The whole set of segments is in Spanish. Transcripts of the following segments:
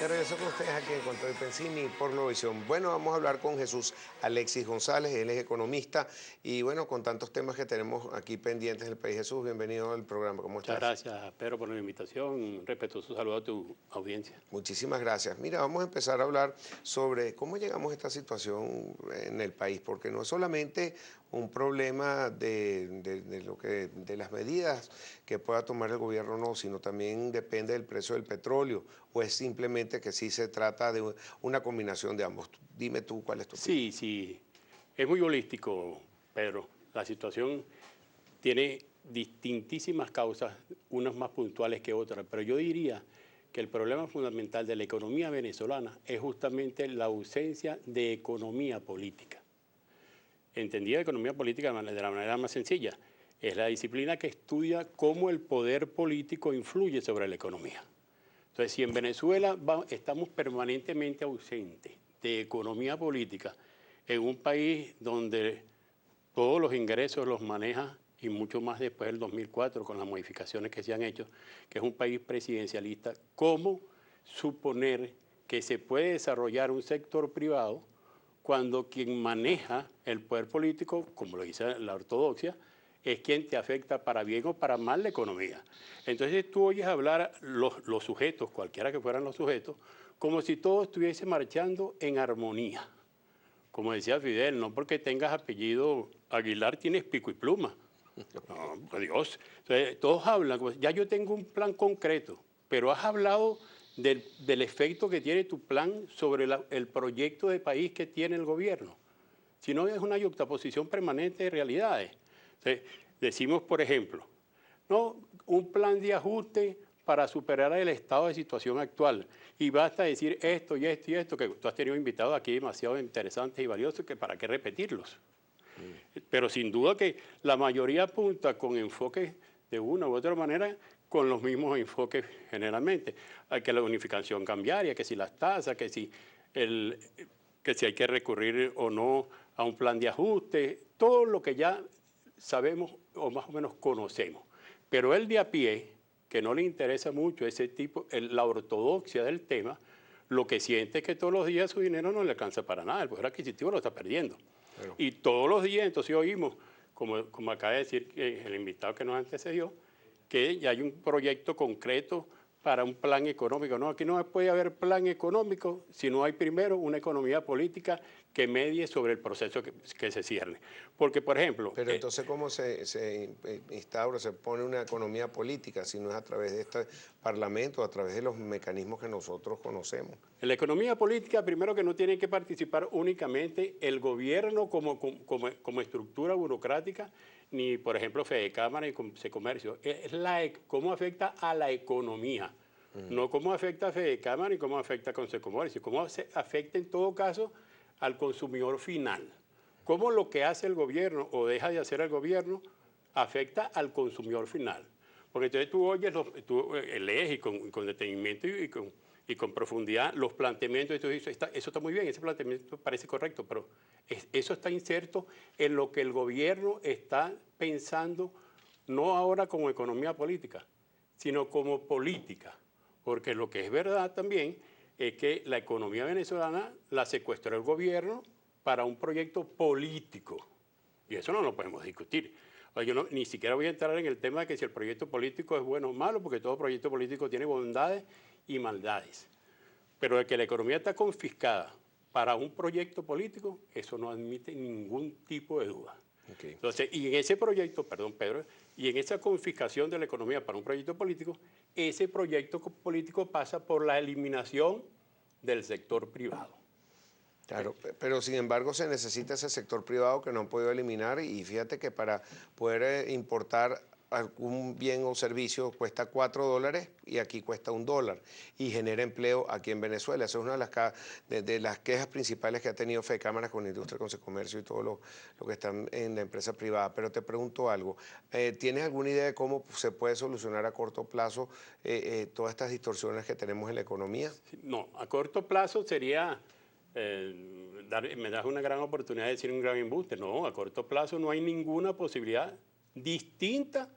de regreso con ustedes aquí en Control Pensini por Globovisión. Bueno, vamos a hablar con Jesús Alexis González, él es economista y bueno, con tantos temas que tenemos aquí pendientes del país. Jesús, bienvenido al programa, ¿cómo Muchas estás? gracias, Pedro, por la invitación. Respetuoso saludo a tu audiencia. Muchísimas gracias. Mira, vamos a empezar a hablar sobre cómo llegamos a esta situación en el país, porque no es solamente un problema de las medidas que pueda tomar el gobierno, no, sino también depende del precio del petróleo, o es simplemente que sí se trata de una combinación de ambos. Dime tú cuál es tu opinión. Sí, es muy holístico, Pedro. La situación tiene distintísimas causas, unas más puntuales que otras, pero yo diría que el problema fundamental de la economía venezolana es justamente la ausencia de economía política. Entendida economía política de la manera más sencilla, es la disciplina que estudia cómo el poder político influye sobre la economía. Entonces, si en Venezuela estamos permanentemente ausentes de economía política, en un país donde todos los ingresos los maneja, y mucho más después del 2004, con las modificaciones que se han hecho, que es un país presidencialista, ¿cómo suponer que se puede desarrollar un sector privado cuando quien maneja el poder político, como lo dice la ortodoxia, es quien te afecta para bien o para mal la economía? Entonces tú oyes hablar los sujetos, cualquiera que fueran los sujetos, como si todo estuviese marchando en armonía. Como decía Fidel, no porque tengas apellido Aguilar tienes pico y pluma. No, por Dios. Entonces, todos hablan, ya yo tengo un plan concreto, pero has hablado del efecto que tiene tu plan sobre el proyecto de país que tiene el gobierno. Si no, es una yuxtaposición permanente de realidades. Entonces, decimos, por ejemplo, no, un plan de ajuste para superar el estado de situación actual. Y basta decir esto y esto y esto, que tú has tenido invitados aquí demasiado interesantes y valiosos, que para qué repetirlos. Pero sin duda que la mayoría apunta con enfoques de una u otra manera con los mismos enfoques generalmente. Hay que la unificación cambiaria, que si las tasas, que si hay que recurrir o no a un plan de ajuste, todo lo que ya sabemos o más o menos conocemos. Pero el de a pie, que no le interesa mucho ese tipo, la ortodoxia del tema, lo que siente es que todos los días su dinero no le alcanza para nada, el poder adquisitivo lo está perdiendo. Claro. Y todos los días, entonces oímos, como acaba de decir el invitado que nos antecedió, que ya hay un proyecto concreto para un plan económico. No, aquí no puede haber plan económico si no hay primero una economía política que medie sobre el proceso que se cierne. Porque, por ejemplo... Pero entonces, ¿cómo se instaura, se pone una economía política si no es a través de este parlamento, a través de los mecanismos que nosotros conocemos? En la economía política, primero que no tiene que participar únicamente el gobierno como estructura burocrática, ni, por ejemplo, Fedecámara y Comercio. Es cómo afecta a la economía, no cómo afecta a Fedecámara ni cómo afecta a Comercio, cómo afecta en todo caso al consumidor final. Cómo lo que hace el gobierno o deja de hacer el gobierno afecta al consumidor final. Porque entonces tú oyes, tú lees y con detenimiento y con profundidad los planteamientos, y tú dices, eso está muy bien, ese planteamiento parece correcto, pero eso está inserto en lo que el gobierno está pensando, no ahora como economía política, sino como política. Porque lo que es verdad también es que la economía venezolana la secuestró el gobierno para un proyecto político. Y eso no lo podemos discutir. Yo ni siquiera voy a entrar en el tema de que si el proyecto político es bueno o malo, porque todo proyecto político tiene bondades y maldades. Pero de que la economía está confiscada para un proyecto político, eso no admite ningún tipo de duda. Okay. Entonces, y en ese proyecto, perdón Pedro, y en esa confiscación de la economía para un proyecto político, ese proyecto político pasa por la eliminación del sector privado. Claro, pero sin embargo se necesita ese sector privado que no han podido eliminar y fíjate que para poder importar algún bien o servicio cuesta $4 y aquí cuesta $1 y genera empleo aquí en Venezuela. Esa es una de las quejas principales que ha tenido Fedecámara con la industria, con Comercio y todo lo que están en la empresa privada. Pero te pregunto algo, ¿tienes alguna idea de cómo se puede solucionar a corto plazo todas estas distorsiones que tenemos en la economía? No, a corto plazo sería... me das una gran oportunidad de decir un gran embuste. No, a corto plazo no hay ninguna posibilidad distinta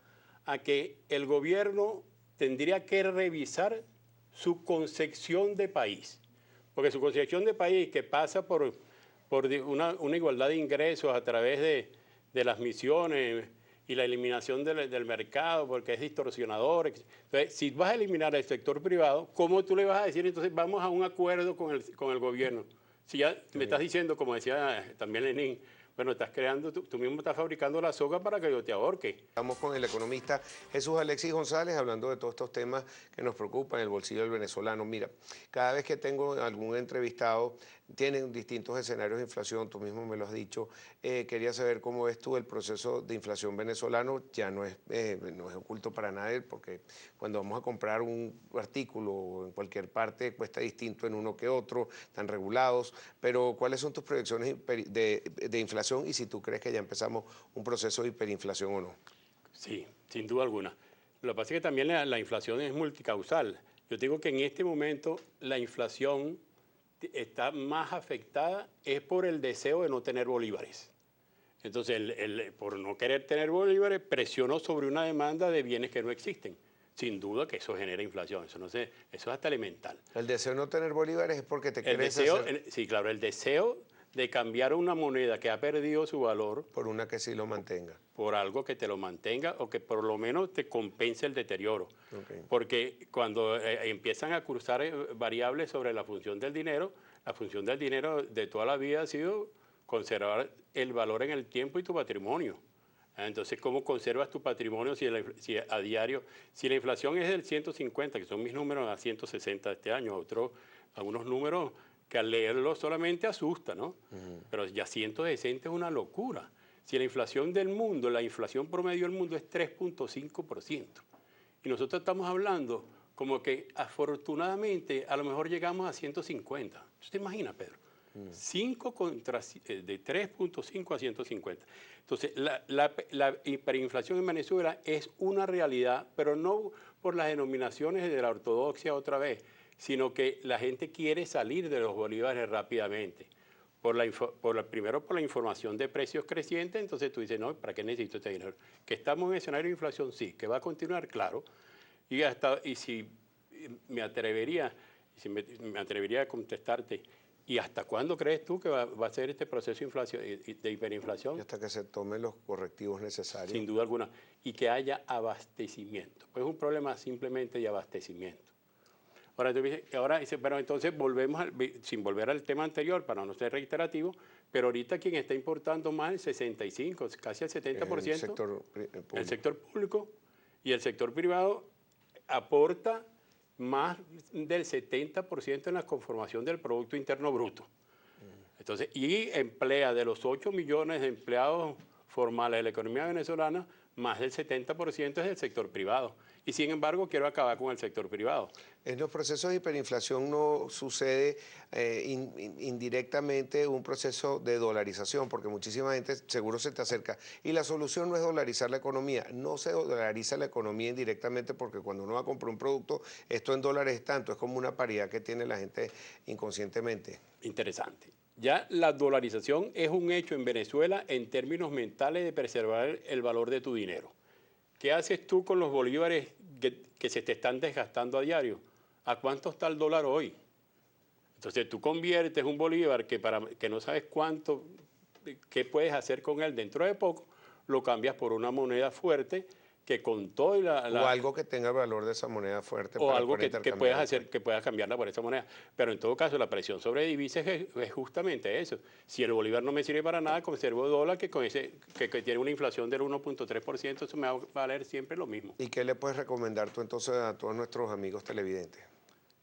a que el gobierno tendría que revisar su concepción de país. Porque su concepción de país, que pasa por una igualdad de ingresos a través de las misiones y la eliminación del mercado, porque es distorsionador. Entonces, si vas a eliminar el sector privado, ¿cómo tú le vas a decir, entonces vamos a un acuerdo con el gobierno? Si ya me estás diciendo, como decía también Lenin, bueno, estás creando, tú mismo estás fabricando la soga para que yo te ahorque. Estamos con el economista Jesús Alexis González hablando de todos estos temas que nos preocupan, el bolsillo del venezolano. Mira, cada vez que tengo algún entrevistado, tienen distintos escenarios de inflación, tú mismo me lo has dicho. Quería saber cómo ves tú el proceso de inflación venezolano. Ya no es oculto para nadie, porque cuando vamos a comprar un artículo en cualquier parte cuesta distinto en uno que otro, están regulados. Pero ¿cuáles son tus proyecciones de inflación y si tú crees que ya empezamos un proceso de hiperinflación o no? Sí, sin duda alguna. Lo que pasa es que también la inflación es multicausal. Yo te digo que en este momento la inflación está más afectada es por el deseo de no tener bolívares. Entonces, por no querer tener bolívares, presionó sobre una demanda de bienes que no existen. Sin duda que eso genera inflación, eso es hasta elemental. El deseo de no tener bolívares es porque te quieres hacer... Sí, claro, el deseo de cambiar una moneda que ha perdido su valor por una que sí lo mantenga. Por algo que te lo mantenga o que por lo menos te compense el deterioro. Okay. Porque cuando empiezan a cruzar variables sobre la función del dinero de toda la vida ha sido conservar el valor en el tiempo y tu patrimonio. Entonces, ¿cómo conservas tu patrimonio si a diario? Si la inflación es del 150, que son mis números, a 160 de este año, algunos números que al leerlo solamente asusta, ¿no? Pero ya 160 es una locura. Si la inflación del mundo, la inflación promedio del mundo es 3.5%, y nosotros estamos hablando como que afortunadamente a lo mejor llegamos a 150. ¿Usted imagina, Pedro? 5 de 3.5 a 150. Entonces, la hiperinflación en Venezuela es una realidad, pero no por las denominaciones de la ortodoxia otra vez, sino que la gente quiere salir de los bolívares rápidamente. Primero por la información de precios crecientes, entonces tú dices, no, ¿para qué necesito este dinero? ¿Que estamos en escenario de inflación? Sí. ¿Que va a continuar? Claro. Y si me atrevería a contestarte, ¿y hasta cuándo crees tú que va a ser este proceso de hiperinflación? Y hasta que se tomen los correctivos necesarios. Sin duda alguna. Y que haya abastecimiento. Pues es un problema simplemente de abastecimiento. Ahora dice, pero entonces volvemos, sin volver al tema anterior, para no ser reiterativo, pero ahorita quien está importando más el 65, casi el 70%, el sector público, y el sector privado aporta más del 70% en la conformación del Producto Interno Bruto. Entonces, y emplea de los 8 millones de empleados formales de la economía venezolana, más del 70% es del sector privado. Y sin embargo, quiero acabar con el sector privado. En los procesos de hiperinflación no sucede indirectamente un proceso de dolarización, porque muchísima gente seguro se te acerca. Y la solución no es dolarizar la economía, no se dolariza la economía indirectamente, porque cuando uno va a comprar un producto, esto en dólares es tanto, es como una paridad que tiene la gente inconscientemente. Interesante. Ya la dolarización es un hecho en Venezuela en términos mentales de preservar el valor de tu dinero. ¿Qué haces tú con los bolívares que se te están desgastando a diario? ¿A cuánto está el dólar hoy? Entonces tú conviertes un bolívar que no sabes qué puedes hacer con él dentro de poco, lo cambias por una moneda fuerte que con todo o algo que tenga el valor de esa moneda fuerte. O algo que puedas hacer, que puedas cambiarla por esa moneda. Pero en todo caso, la presión sobre divisas es justamente eso. Si el bolívar no me sirve para nada, conservo dólar que tiene una inflación del 1.3%, eso me va a valer siempre lo mismo. ¿Y qué le puedes recomendar tú entonces a todos nuestros amigos televidentes?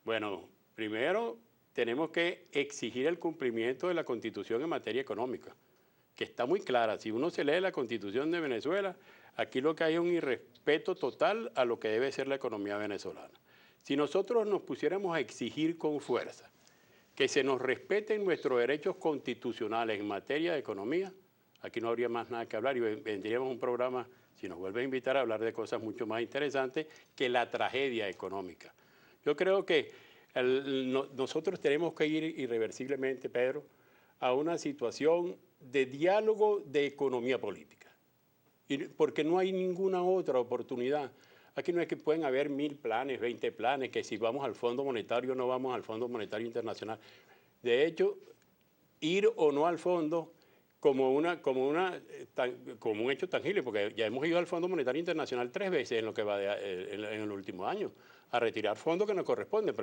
Bueno, primero tenemos que exigir el cumplimiento de la Constitución en materia económica, que está muy clara. Si uno se lee la Constitución de Venezuela, aquí lo que hay es un irrespeto total a lo que debe ser la economía venezolana. Si nosotros nos pusiéramos a exigir con fuerza que se nos respeten nuestros derechos constitucionales en materia de economía, aquí no habría más nada que hablar y vendríamos un programa, si nos vuelve a invitar, a hablar de cosas mucho más interesantes que la tragedia económica. Yo creo que nosotros tenemos que ir irreversiblemente, Pedro, a una situación de diálogo de economía política. Porque no hay ninguna otra oportunidad. Aquí no es que pueden haber 1000 planes, 20 planes, que si vamos al Fondo Monetario o no vamos al Fondo Monetario Internacional. De hecho, ir o no al fondo como un hecho tangible, porque ya hemos ido al Fondo Monetario Internacional 3 veces en lo que va en el último año, a retirar fondos que nos corresponden,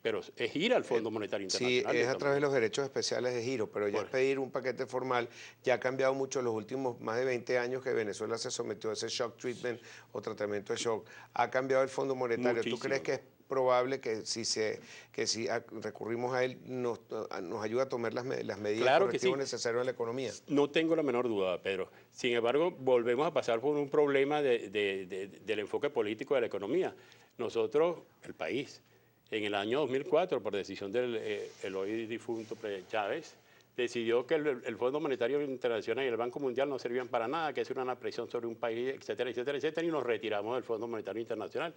pero es ir al Fondo Monetario Sí, Internacional. es a través de los derechos especiales de giro, pero ya es pedir un paquete formal. Ya ha cambiado mucho en los últimos más de 20 años que Venezuela se sometió a ese shock treatment o tratamiento de shock. Ha cambiado el Fondo Monetario. Muchísimo. ¿Tú crees que es probable que si recurrimos a él nos ayude a tomar las medidas Claro que correctivas sí. necesarias en la economía? No tengo la menor duda, Pedro. Sin embargo, volvemos a pasar por un problema del enfoque político de la economía. Nosotros, el país, en el año 2004, por decisión del el hoy difunto Chávez, decidió que el Fondo Monetario Internacional y el Banco Mundial no servían para nada, que eso era una presión sobre un país, etcétera, etcétera, etcétera, y nos retiramos del Fondo Monetario Internacional.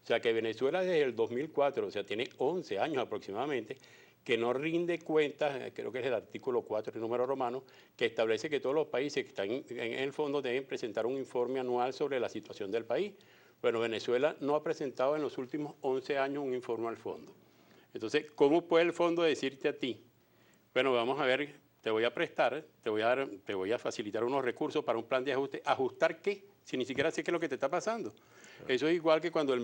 O sea que Venezuela desde el 2004, o sea, tiene 11 años aproximadamente, que no rinde cuentas, creo que es el artículo 4 del número romano, que establece que todos los países que están en el fondo deben presentar un informe anual sobre la situación del país. Bueno, Venezuela no ha presentado en los últimos 11 años un informe al fondo. Entonces, ¿cómo puede el fondo decirte a ti? Bueno, vamos a ver, te voy a prestar, te voy a facilitar unos recursos para un plan de ajuste. ¿Ajustar qué? Si ni siquiera sé qué es lo que te está pasando. Eso es igual que cuando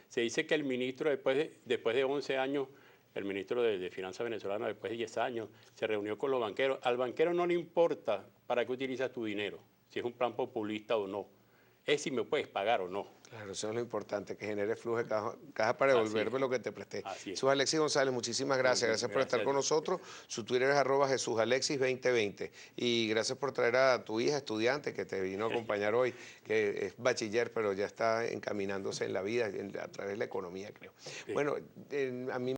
se dice que el ministro, después de 11 años, el ministro de Finanzas venezolano, después de 10 años, se reunió con los banqueros. Al banquero no le importa para qué utilizas tu dinero, si es un plan populista o no. Es si me puedes pagar o no. Claro, eso es lo importante, que genere flujo de caja para devolverme lo que te presté. Así es. Jesús Alexis González, muchísimas gracias. Gracias por estar con nosotros. Su Twitter es @JesusAlexis2020. Y gracias por traer a tu hija estudiante que te vino a acompañar hoy, que es bachiller, pero ya está encaminándose en la vida a través de la economía, creo. Bueno, a mí